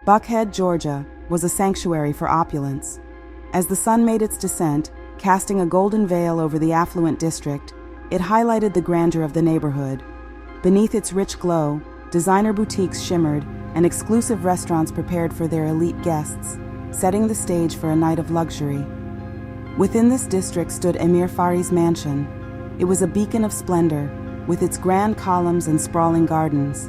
Buckhead, Georgia, was a sanctuary for opulence. As the sun made its descent, casting a golden veil over the affluent district, it highlighted the grandeur of the neighborhood. Beneath its rich glow, designer boutiques shimmered and exclusive restaurants prepared for their elite guests, setting the stage for a night of luxury. Within this district stood Emir Fahri's mansion. It was a beacon of splendor, with its grand columns and sprawling gardens.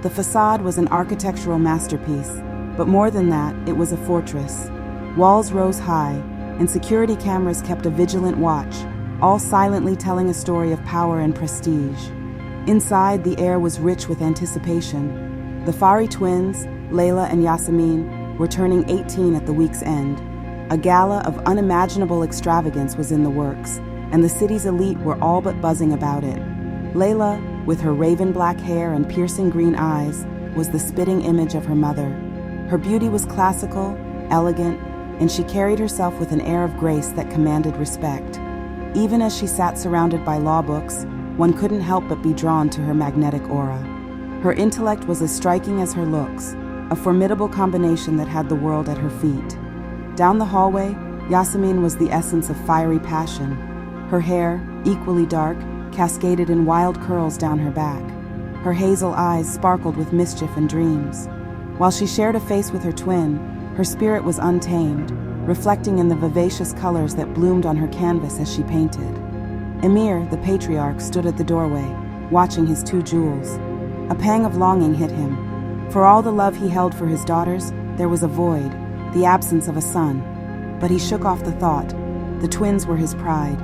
The facade was an architectural masterpiece, but more than that, it was a fortress. Walls rose high, and security cameras kept a vigilant watch, all silently telling a story of power and prestige. Inside, the air was rich with anticipation. The Fahri twins, Leyla and Yasmin, were turning 18 at the week's end. A gala of unimaginable extravagance was in the works, and the city's elite were all but buzzing about it. Leyla, with her raven black hair and piercing green eyes, was the spitting image of her mother. Her beauty was classical, elegant, and she carried herself with an air of grace that commanded respect. Even as she sat surrounded by law books, one couldn't help but be drawn to her magnetic aura. Her intellect was as striking as her looks, a formidable combination that had the world at her feet. Down the hallway, Yasmin was the essence of fiery passion. Her hair, equally dark, cascaded in wild curls down her back. Her hazel eyes sparkled with mischief and dreams. While she shared a face with her twin, her spirit was untamed, reflecting in the vivacious colors that bloomed on her canvas as she painted. Emir, the patriarch, stood at the doorway, watching his two jewels. A pang of longing hit him. For all the love he held for his daughters, there was a void, the absence of a son. But he shook off the thought. The twins were his pride.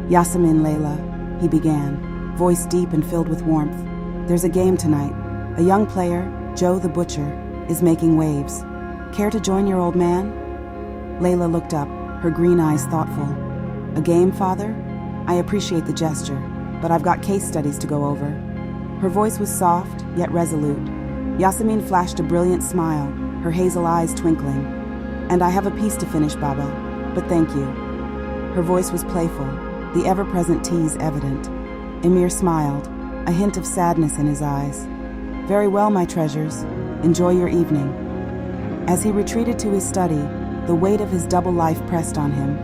"Yasmin, Leyla," he began, voice deep and filled with warmth. "There's a game tonight. A young player, Joe the Butcher, is making waves. Care to join your old man?" Leyla looked up, her green eyes thoughtful. "A game, father? I appreciate the gesture, but I've got case studies to go over." Her voice was soft, yet resolute. Yasmin flashed a brilliant smile, her hazel eyes twinkling. "And I have a piece to finish, Baba, but thank you." Her voice was playful, the ever-present tease evident. Emir smiled, a hint of sadness in his eyes. "Very well, my treasures. Enjoy your evening." As he retreated to his study, the weight of his double life pressed on him.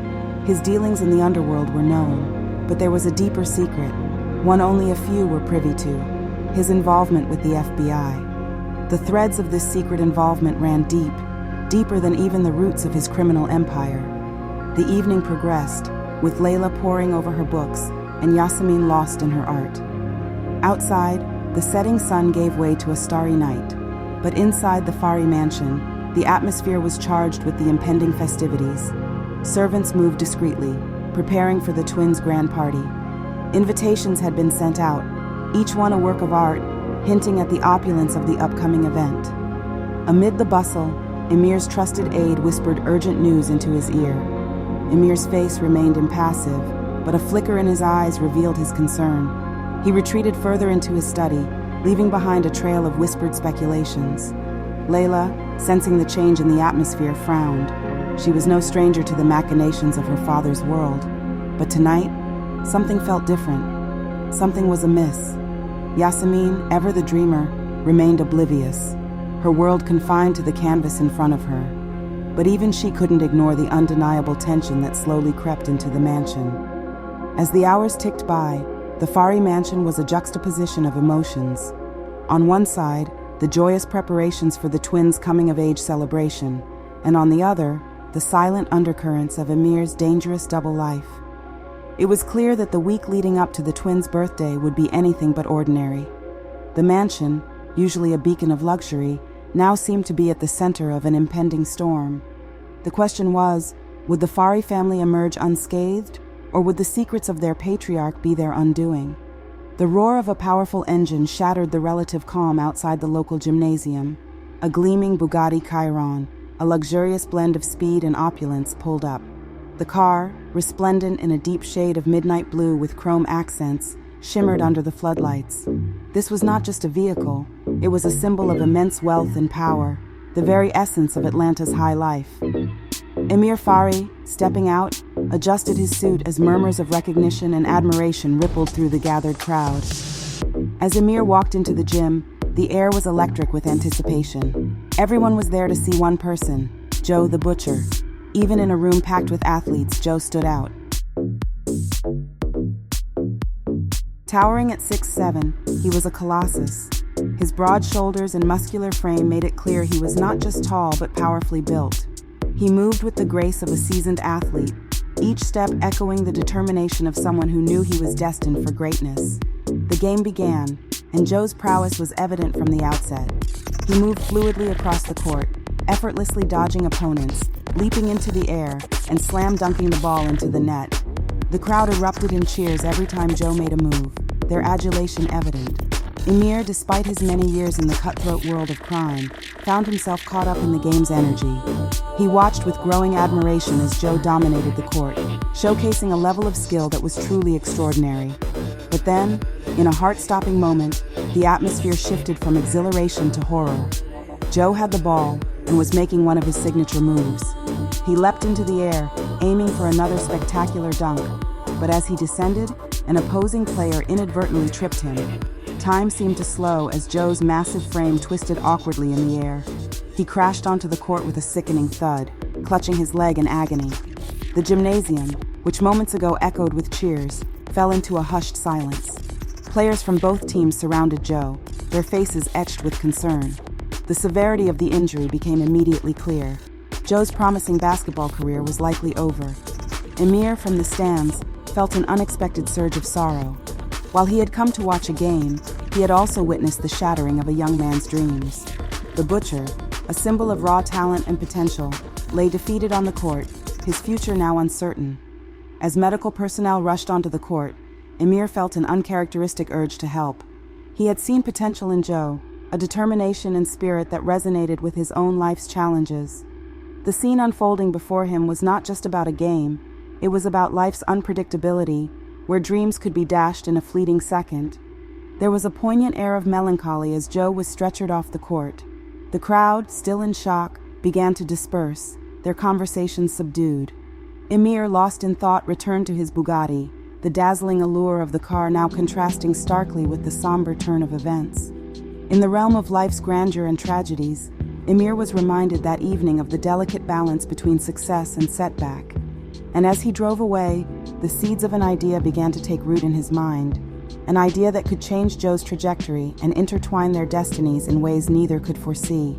His dealings in the underworld were known, but there was a deeper secret, one only a few were privy to: his involvement with the FBI. The threads of this secret involvement ran deep, deeper than even the roots of his criminal empire. The evening progressed, with Leyla poring over her books and Yasmin lost in her art. Outside, the setting sun gave way to a starry night, but inside the Fahri mansion, the atmosphere was charged with the impending festivities. Servants moved discreetly, preparing for the twins' grand party. Invitations had been sent out, each one a work of art, hinting at the opulence of the upcoming event. Amid the bustle, Emir's trusted aide whispered urgent news into his ear. Emir's face remained impassive, but a flicker in his eyes revealed his concern. He retreated further into his study, leaving behind a trail of whispered speculations. Leyla, sensing the change in the atmosphere, frowned. She was no stranger to the machinations of her father's world. But tonight, something felt different. Something was amiss. Yasmin, ever the dreamer, remained oblivious, her world confined to the canvas in front of her. But even she couldn't ignore the undeniable tension that slowly crept into the mansion. As the hours ticked by, the Fahri mansion was a juxtaposition of emotions. On one side, the joyous preparations for the twins' coming-of-age celebration, and on the other, the silent undercurrents of Emir's dangerous double life. It was clear that the week leading up to the twins' birthday would be anything but ordinary. The mansion, usually a beacon of luxury, now seemed to be at the center of an impending storm. The question was, would the Fahri family emerge unscathed, or would the secrets of their patriarch be their undoing? The roar of a powerful engine shattered the relative calm outside the local gymnasium. A gleaming Bugatti Chiron, a luxurious blend of speed and opulence, pulled up. The car, resplendent in a deep shade of midnight blue with chrome accents, shimmered under the floodlights. This was not just a vehicle, it was a symbol of immense wealth and power, the very essence of Atlanta's high life. Emir Fahri, stepping out, adjusted his suit as murmurs of recognition and admiration rippled through the gathered crowd. As Emir walked into the gym, The air was electric with anticipation. Everyone was there to see one person, Joe the Butcher. Even in a room packed with athletes, Joe stood out. Towering at 6'7", he was a colossus. His broad shoulders and muscular frame made it clear he was not just tall but powerfully built. He moved with the grace of a seasoned athlete, each step echoing the determination of someone who knew he was destined for greatness. The game began, and Joe's prowess was evident from the outset. He moved fluidly across the court, effortlessly dodging opponents, leaping into the air, and slam-dunking the ball into the net. The crowd erupted in cheers every time Joe made a move, their adulation evident. Emir, despite his many years in the cutthroat world of crime, found himself caught up in the game's energy. He watched with growing admiration as Joe dominated the court, showcasing a level of skill that was truly extraordinary. But then, in a heart-stopping moment, the atmosphere shifted from exhilaration to horror. Joe had the ball and was making one of his signature moves. He leapt into the air, aiming for another spectacular dunk, but as he descended, an opposing player inadvertently tripped him. Time seemed to slow as Joe's massive frame twisted awkwardly in the air. He crashed onto the court with a sickening thud, clutching his leg in agony. The gymnasium, which moments ago echoed with cheers, fell into a hushed silence. Players from both teams surrounded Joe, their faces etched with concern. The severity of the injury became immediately clear. Joe's promising basketball career was likely over. Emir, from the stands, felt an unexpected surge of sorrow. While he had come to watch a game, he had also witnessed the shattering of a young man's dreams. The Butcher, a symbol of raw talent and potential, lay defeated on the court, his future now uncertain. As medical personnel rushed onto the court, Emir felt an uncharacteristic urge to help. He had seen potential in Joe, a determination and spirit that resonated with his own life's challenges. The scene unfolding before him was not just about a game, it was about life's unpredictability, where dreams could be dashed in a fleeting second. There was a poignant air of melancholy as Joe was stretchered off the court. The crowd, still in shock, began to disperse, their conversations subdued. Emir, lost in thought, returned to his Bugatti, the dazzling allure of the car now contrasting starkly with the somber turn of events. In the realm of life's grandeur and tragedies, Emir was reminded that evening of the delicate balance between success and setback. And as he drove away, the seeds of an idea began to take root in his mind, an idea that could change Joe's trajectory and intertwine their destinies in ways neither could foresee.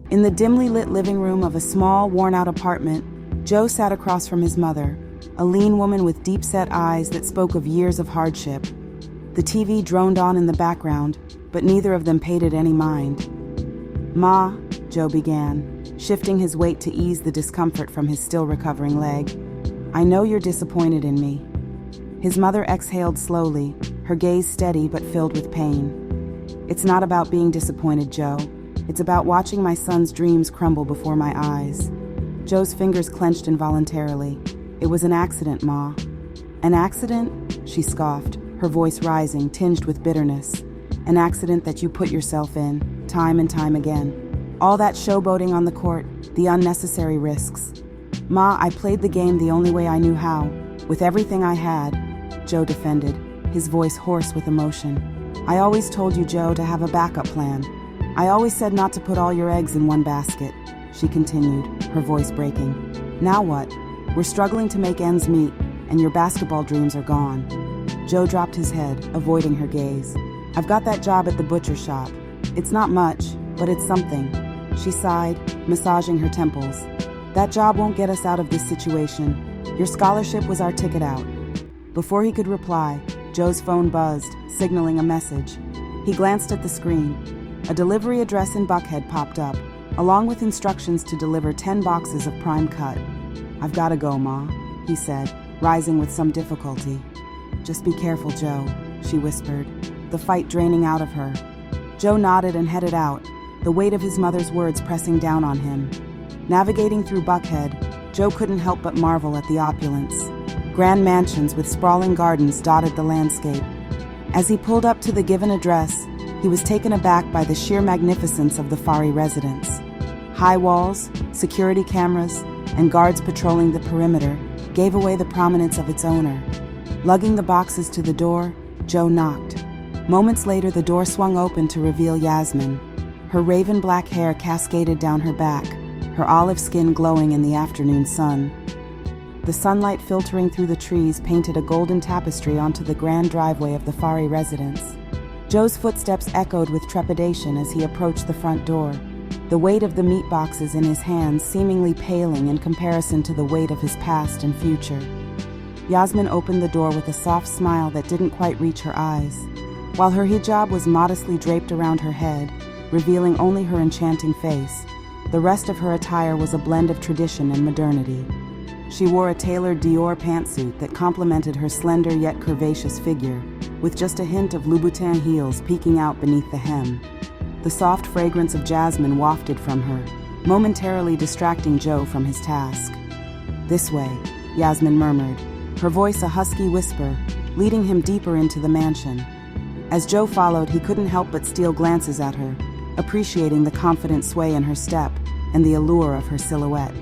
In the dimly lit living room of a small, worn-out apartment, Joe sat across from his mother, a lean woman with deep-set eyes that spoke of years of hardship. The TV droned on in the background, but neither of them paid it any mind. "Ma," Joe began, shifting his weight to ease the discomfort from his still-recovering leg, "I know you're disappointed in me." His mother exhaled slowly, her gaze steady but filled with pain. "It's not about being disappointed, Joe. It's about watching my son's dreams crumble before my eyes." Joe's fingers clenched involuntarily. "It was an accident, Ma." "An accident?" she scoffed, her voice rising, tinged with bitterness. "An accident that you put yourself in, time and time again. All that showboating on the court, the unnecessary risks." "Ma, I played the game the only way I knew how, with everything I had," Joe defended, his voice hoarse with emotion. "I always told you, Joe, to have a backup plan. I always said not to put all your eggs in one basket," she continued, her voice breaking. "Now what? We're struggling to make ends meet, and your basketball dreams are gone." Joe dropped his head, avoiding her gaze. "I've got that job at the butcher shop. It's not much, but it's something." She sighed, massaging her temples. "That job won't get us out of this situation. Your scholarship was our ticket out." Before he could reply, Joe's phone buzzed, signaling a message. He glanced at the screen. A delivery address in Buckhead popped up, along with instructions to deliver 10 boxes of prime cut. "I've got to go, Ma," he said, rising with some difficulty. "Just be careful, Joe," she whispered, the fight draining out of her. Joe nodded and headed out, the weight of his mother's words pressing down on him. Navigating through Buckhead, Joe couldn't help but marvel at the opulence. Grand mansions with sprawling gardens dotted the landscape. As he pulled up to the given address, he was taken aback by the sheer magnificence of the Fahri residence. High walls, security cameras, and guards patrolling the perimeter gave away the prominence of its owner. Lugging the boxes to the door, Joe knocked. Moments later, the door swung open to reveal Yasmin. Her raven black hair cascaded down her back, her olive skin glowing in the afternoon sun. The sunlight filtering through the trees painted a golden tapestry onto the grand driveway of the Fahri residence. Joe's footsteps echoed with trepidation as he approached the front door, the weight of the meat boxes in his hands seemingly paling in comparison to the weight of his past and future. Yasmin opened the door with a soft smile that didn't quite reach her eyes. While her hijab was modestly draped around her head, revealing only her enchanting face, the rest of her attire was a blend of tradition and modernity. She wore a tailored Dior pantsuit that complemented her slender yet curvaceous figure, with just a hint of Louboutin heels peeking out beneath the hem. The soft fragrance of jasmine wafted from her, momentarily distracting Joe from his task. "This way," Yasmin murmured, her voice a husky whisper, leading him deeper into the mansion. As Joe followed, he couldn't help but steal glances at her, appreciating the confident sway in her step and the allure of her silhouette.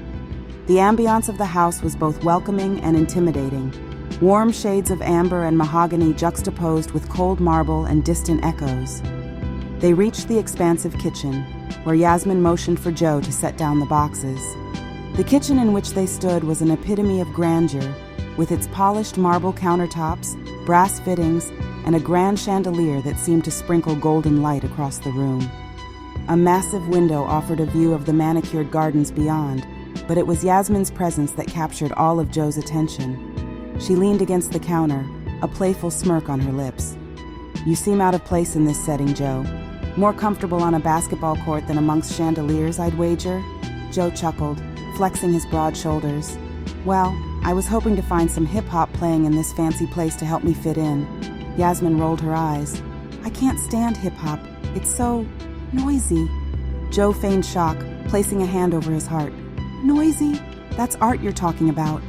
The ambiance of the house was both welcoming and intimidating, warm shades of amber and mahogany juxtaposed with cold marble and distant echoes. They reached the expansive kitchen, where Yasmin motioned for Joe to set down the boxes. The kitchen in which they stood was an epitome of grandeur, with its polished marble countertops, brass fittings, and a grand chandelier that seemed to sprinkle golden light across the room. A massive window offered a view of the manicured gardens beyond, but it was Yasmin's presence that captured all of Joe's attention. She leaned against the counter, a playful smirk on her lips. "You seem out of place in this setting, Joe. More comfortable on a basketball court than amongst chandeliers, I'd wager." Joe chuckled, flexing his broad shoulders. "Well, I was hoping to find some hip-hop playing in this fancy place to help me fit in." Yasmin rolled her eyes. "I can't stand hip-hop. It's so noisy." Joe feigned shock, placing a hand over his heart. "Noisy? That's art you're talking about."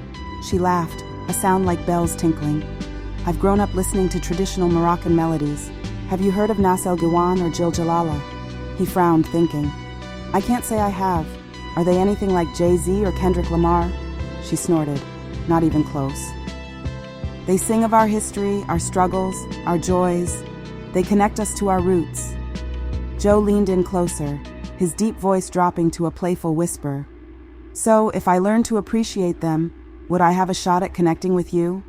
She laughed, a sound like bells tinkling. "I've grown up listening to traditional Moroccan melodies. Have you heard of Nas El Gouan or Jil Jalala?" He frowned, thinking. "I can't say I have. Are they anything like Jay-Z or Kendrick Lamar?" She snorted. "Not even close. They sing of our history, our struggles, our joys. They connect us to our roots." Joe leaned in closer, his deep voice dropping to a playful whisper. "So, if I learned to appreciate them, would I have a shot at connecting with you?"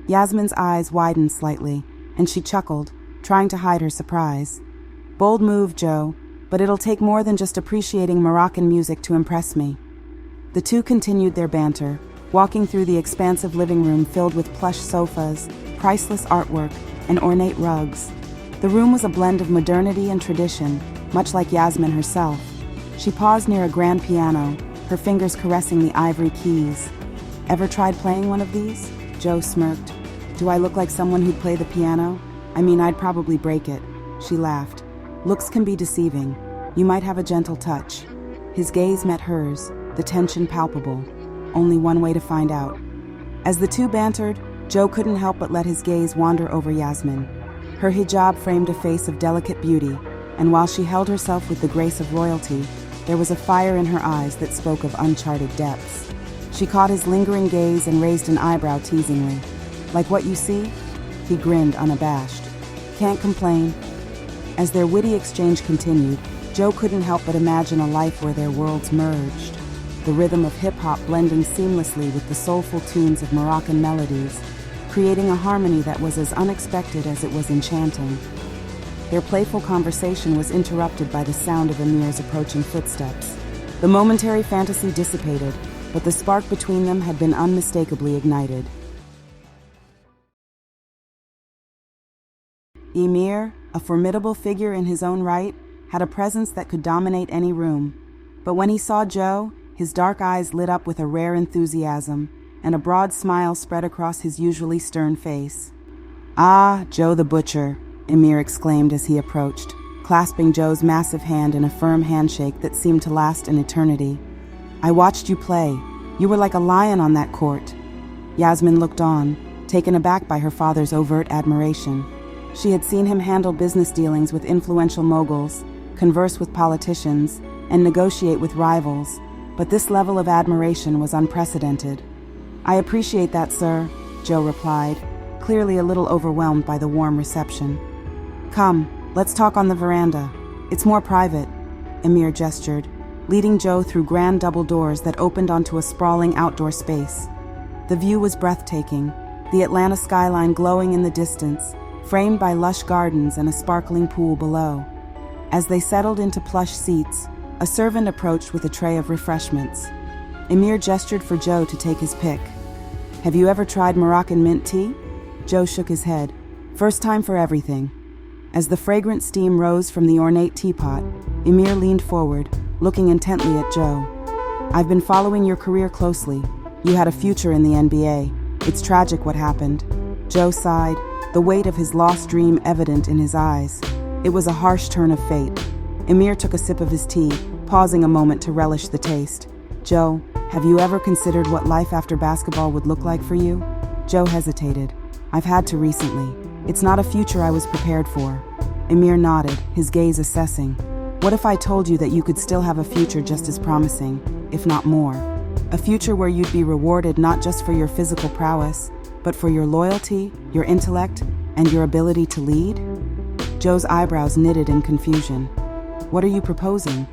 Yasmin's eyes widened slightly, and she chuckled, trying to hide her surprise. "Bold move, Joe, but it'll take more than just appreciating Moroccan music to impress me." The two continued their banter, walking through the expansive living room filled with plush sofas, priceless artwork, and ornate rugs. The room was a blend of modernity and tradition, much like Yasmin herself. She paused near a grand piano, her fingers caressing the ivory keys. "Ever tried playing one of these?" Joe smirked. "Do I look like someone who'd play the piano? I mean, I'd probably break it." She laughed. "Looks can be deceiving. You might have a gentle touch." His gaze met hers, the tension palpable. Only one way to find out. As the two bantered, Joe couldn't help but let his gaze wander over Yasmin. Her hijab framed a face of delicate beauty, and while she held herself with the grace of royalty, there was a fire in her eyes that spoke of uncharted depths. She caught his lingering gaze and raised an eyebrow teasingly. "Like what you see?" He grinned unabashed. "Can't complain." As their witty exchange continued, Joe couldn't help but imagine a life where their worlds merged, the rhythm of hip-hop blending seamlessly with the soulful tunes of Moroccan melodies, creating a harmony that was as unexpected as it was enchanting. Their playful conversation was interrupted by the sound of Emir's approaching footsteps. The momentary fantasy dissipated, but the spark between them had been unmistakably ignited. Emir, a formidable figure in his own right, had a presence that could dominate any room. But when he saw Joe, his dark eyes lit up with a rare enthusiasm, and a broad smile spread across his usually stern face. "Ah, Joe the Butcher," Emir exclaimed as he approached, clasping Joe's massive hand in a firm handshake that seemed to last an eternity. "I watched you play. You were like a lion on that court." Yasmin looked on, taken aback by her father's overt admiration. She had seen him handle business dealings with influential moguls, converse with politicians, and negotiate with rivals, but this level of admiration was unprecedented. "I appreciate that, sir," Joe replied, clearly a little overwhelmed by the warm reception. Come, let's talk on the veranda. It's more private, Emir gestured, leading Joe through grand double doors that opened onto a sprawling outdoor space. The view was breathtaking, the Atlanta skyline glowing in the distance, framed by lush gardens and a sparkling pool below. As they settled into plush seats, a servant approached with a tray of refreshments. Emir gestured for Joe to take his pick. Have you ever tried Moroccan mint tea? Joe shook his head. First time for everything. As the fragrant steam rose from the ornate teapot, Emir leaned forward, looking intently at Joe. I've been following your career closely. You had a future in the NBA. It's tragic what happened. Joe sighed, the weight of his lost dream evident in his eyes. It was a harsh turn of fate. Emir took a sip of his tea, pausing a moment to relish the taste. Joe, have you ever considered what life after basketball would look like for you? Joe hesitated. I've had to recently. It's not a future I was prepared for. Emir nodded, his gaze assessing. What if I told you that you could still have a future just as promising, if not more? A future where you'd be rewarded not just for your physical prowess, but for your loyalty, your intellect, and your ability to lead? Joe's eyebrows knitted in confusion. What are you proposing?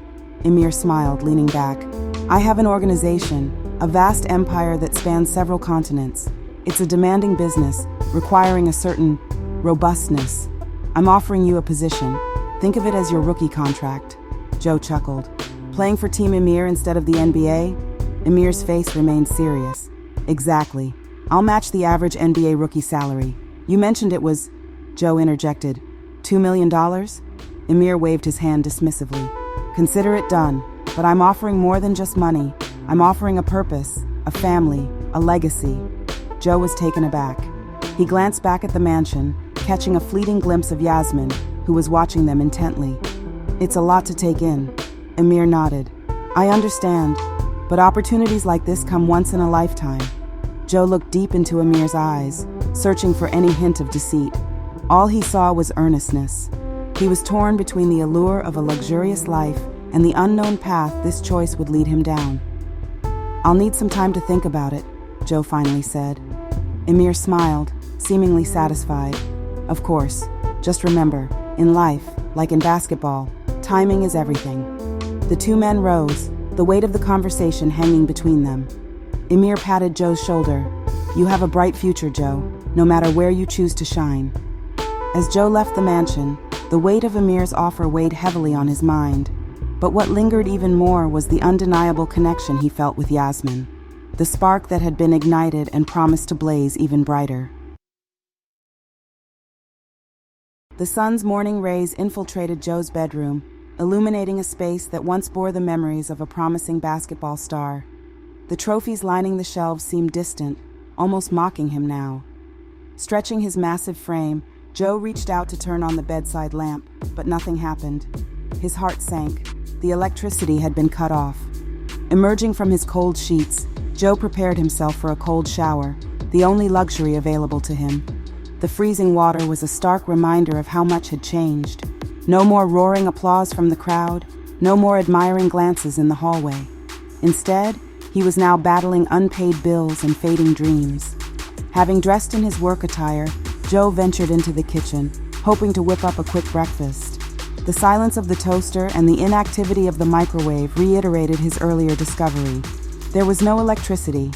Emir smiled, leaning back. I have an organization, a vast empire that spans several continents. It's a demanding business, requiring a certain robustness. I'm offering you a position. Think of it as your rookie contract. Joe chuckled. Playing for Team Emir instead of the NBA? Emir's face remained serious. Exactly. I'll match the average NBA rookie salary. You mentioned it was... Joe interjected. $2 million? Emir waved his hand dismissively. Consider it done, but I'm offering more than just money. I'm offering a purpose, a family, a legacy. Joe was taken aback. He glanced back at the mansion, catching a fleeting glimpse of Yasmin, who was watching them intently. It's a lot to take in. Emir nodded. I understand, but opportunities like this come once in a lifetime. Joe looked deep into Emir's eyes, searching for any hint of deceit. All he saw was earnestness. He was torn between the allure of a luxurious life and the unknown path this choice would lead him down. I'll need some time to think about it, Joe finally said. Emir smiled, seemingly satisfied. Of course, just remember, in life, like in basketball, timing is everything. The two men rose, the weight of the conversation hanging between them. Emir patted Joe's shoulder. You have a bright future, Joe, no matter where you choose to shine. As Joe left the mansion, the weight of Emir's offer weighed heavily on his mind. But what lingered even more was the undeniable connection he felt with Yasmin, the spark that had been ignited and promised to blaze even brighter. The sun's morning rays infiltrated Joe's bedroom, illuminating a space that once bore the memories of a promising basketball star. The trophies lining the shelves seemed distant, almost mocking him now. Stretching his massive frame, Joe reached out to turn on the bedside lamp, but nothing happened. His heart sank. The electricity had been cut off. Emerging from his cold sheets, Joe prepared himself for a cold shower, the only luxury available to him. The freezing water was a stark reminder of how much had changed. No more roaring applause from the crowd, no more admiring glances in the hallway. Instead, he was now battling unpaid bills and fading dreams. Having dressed in his work attire, Joe ventured into the kitchen, hoping to whip up a quick breakfast. The silence of the toaster and the inactivity of the microwave reiterated his earlier discovery. There was no electricity.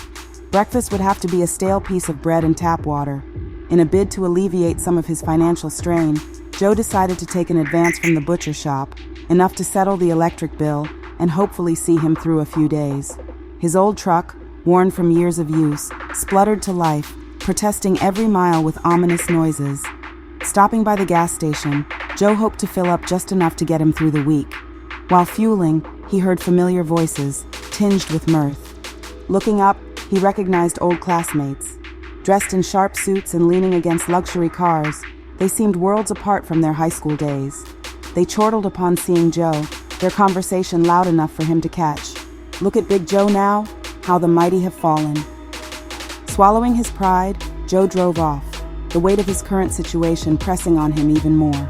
Breakfast would have to be a stale piece of bread and tap water. In a bid to alleviate some of his financial strain, Joe decided to take an advance from the butcher shop, enough to settle the electric bill and hopefully see him through a few days. His old truck, worn from years of use, spluttered to life, protesting every mile with ominous noises. Stopping by the gas station, Joe hoped to fill up just enough to get him through the week. While fueling, he heard familiar voices, tinged with mirth. Looking up, he recognized old classmates. Dressed in sharp suits and leaning against luxury cars, they seemed worlds apart from their high school days. They chortled upon seeing Joe, their conversation loud enough for him to catch. Look at Big Joe now, how the mighty have fallen. Swallowing his pride, Joe drove off, the weight of his current situation pressing on him even more.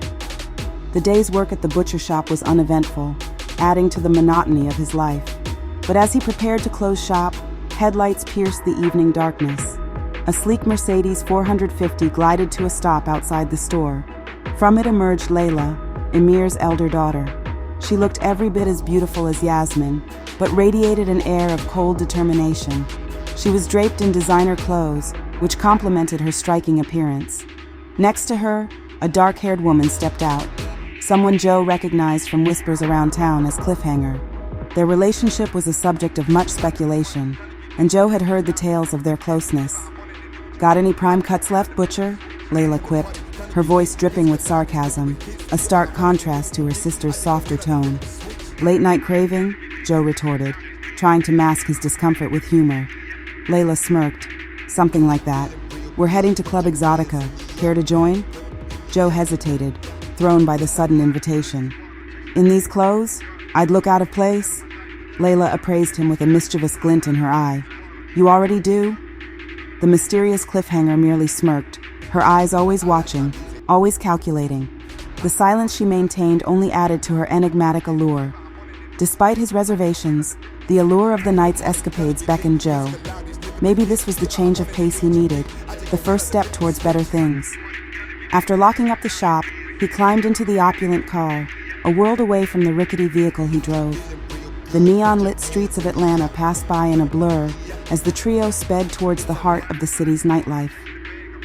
The day's work at the butcher shop was uneventful, adding to the monotony of his life. But as he prepared to close shop, headlights pierced the evening darkness. A sleek Mercedes 450 glided to a stop outside the store. From it emerged Leyla, Emir's elder daughter. She looked every bit as beautiful as Yasmin, but radiated an air of cold determination. She was draped in designer clothes, which complemented her striking appearance. Next to her, a dark-haired woman stepped out, someone Joe recognized from whispers around town as Cliffhanger. Their relationship was a subject of much speculation, and Joe had heard the tales of their closeness. "Got any prime cuts left, Butcher?" Leyla quipped, her voice dripping with sarcasm, a stark contrast to her sister's softer tone. "Late night craving?" Joe retorted, trying to mask his discomfort with humor. Leyla smirked. "Something like that. We're heading to Club Exotica. Care to join?" Joe hesitated, thrown by the sudden invitation. "In these clothes? I'd look out of place?" Leyla appraised him with a mischievous glint in her eye. "You already do?" The mysterious Cliffhanger merely smirked, her eyes always watching, always calculating. The silence she maintained only added to her enigmatic allure. Despite his reservations, the allure of the night's escapades beckoned Joe. Maybe this was the change of pace he needed, the first step towards better things. After locking up the shop, he climbed into the opulent car, a world away from the rickety vehicle he drove. The neon-lit streets of Atlanta passed by in a blur as the trio sped towards the heart of the city's nightlife.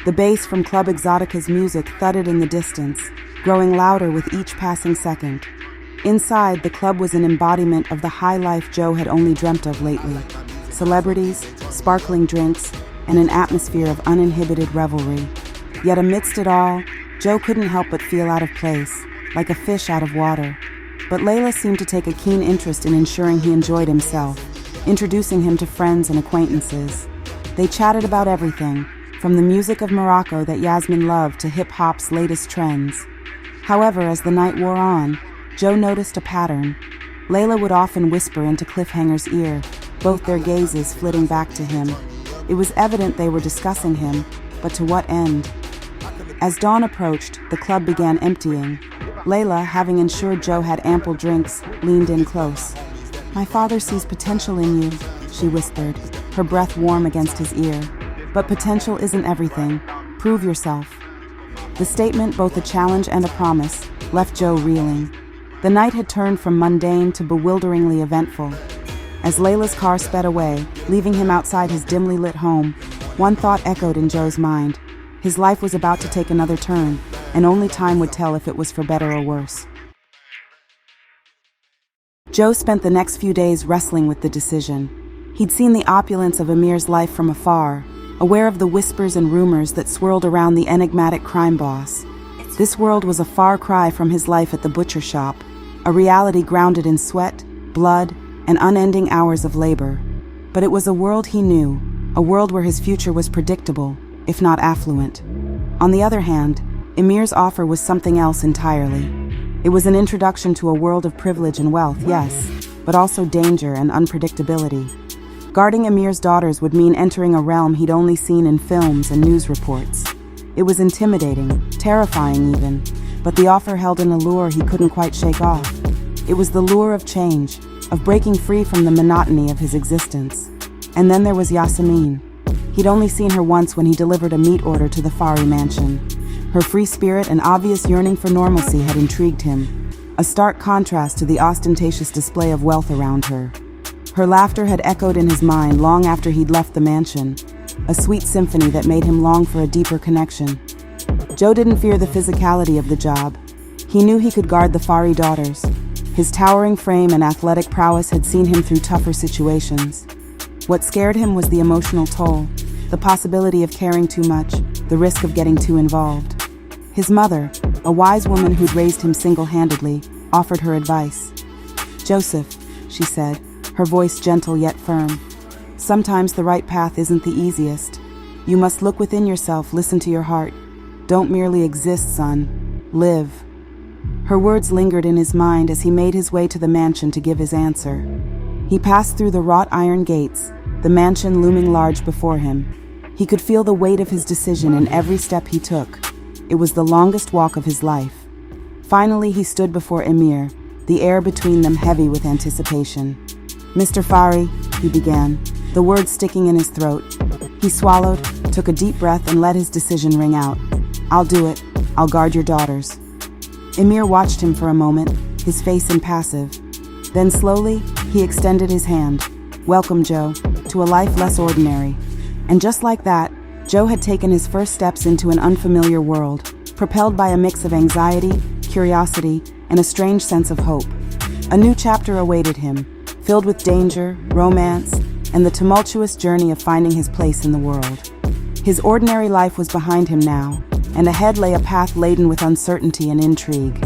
The bass from Club Exotica's music thudded in the distance, growing louder with each passing second. Inside, the club was an embodiment of the high life Joe had only dreamt of lately. Celebrities, sparkling drinks, and an atmosphere of uninhibited revelry. Yet amidst it all, Joe couldn't help but feel out of place, like a fish out of water. But Leyla seemed to take a keen interest in ensuring he enjoyed himself, introducing him to friends and acquaintances. They chatted about everything, from the music of Morocco that Yasmin loved to hip-hop's latest trends. However, as the night wore on, Joe noticed a pattern. Leyla would often whisper into Cliffhanger's ear, both their gazes flitting back to him. It was evident they were discussing him, but to what end? As dawn approached, the club began emptying. Leyla, having ensured Joe had ample drinks, leaned in close. "My father sees potential in you," she whispered, her breath warm against his ear. "But potential isn't everything. Prove yourself." The statement, both a challenge and a promise, left Joe reeling. The night had turned from mundane to bewilderingly eventful. As Layla's car sped away, leaving him outside his dimly lit home, one thought echoed in Joe's mind. His life was about to take another turn, and only time would tell if it was for better or worse. Joe spent the next few days wrestling with the decision. He'd seen the opulence of Emir's life from afar, aware of the whispers and rumors that swirled around the enigmatic crime boss. This world was a far cry from his life at the butcher shop, a reality grounded in sweat, blood, and unending hours of labor. But it was a world he knew, a world where his future was predictable, if not affluent. On the other hand, Emir's offer was something else entirely. It was an introduction to a world of privilege and wealth, yes, but also danger and unpredictability. Guarding Emir's daughters would mean entering a realm he'd only seen in films and news reports. It was intimidating, terrifying even, but the offer held an allure he couldn't quite shake off. It was the lure of change, of breaking free from the monotony of his existence. And then there was Yasmin. He'd only seen her once when he delivered a meat order to the Fahri mansion. Her free spirit and obvious yearning for normalcy had intrigued him, a stark contrast to the ostentatious display of wealth around her. Her laughter had echoed in his mind long after he'd left the mansion, a sweet symphony that made him long for a deeper connection. Joe didn't fear the physicality of the job. He knew he could guard the Fahri daughters. His towering frame and athletic prowess had seen him through tougher situations. What scared him was the emotional toll, the possibility of caring too much, the risk of getting too involved. His mother, a wise woman who'd raised him single-handedly, offered her advice. "Joseph," she said, her voice gentle yet firm, "sometimes the right path isn't the easiest. You must look within yourself, listen to your heart. Don't merely exist, son. Live." Her words lingered in his mind as he made his way to the mansion to give his answer. He passed through the wrought iron gates, the mansion looming large before him. He could feel the weight of his decision in every step he took. It was the longest walk of his life. Finally, he stood before Emir, the air between them heavy with anticipation. "Mr. Fahri," he began, the words sticking in his throat. He swallowed, took a deep breath, and let his decision ring out. "I'll do it. I'll guard your daughters. Emir watched him for a moment, his face impassive. Then slowly, he extended his hand. "Welcome, Joe, to a life less ordinary." And just like that, Joe had taken his first steps into an unfamiliar world, propelled by a mix of anxiety, curiosity, and a strange sense of hope. A new chapter awaited him, filled with danger, romance, and the tumultuous journey of finding his place in the world. His ordinary life was behind him now, and ahead lay a path laden with uncertainty and intrigue.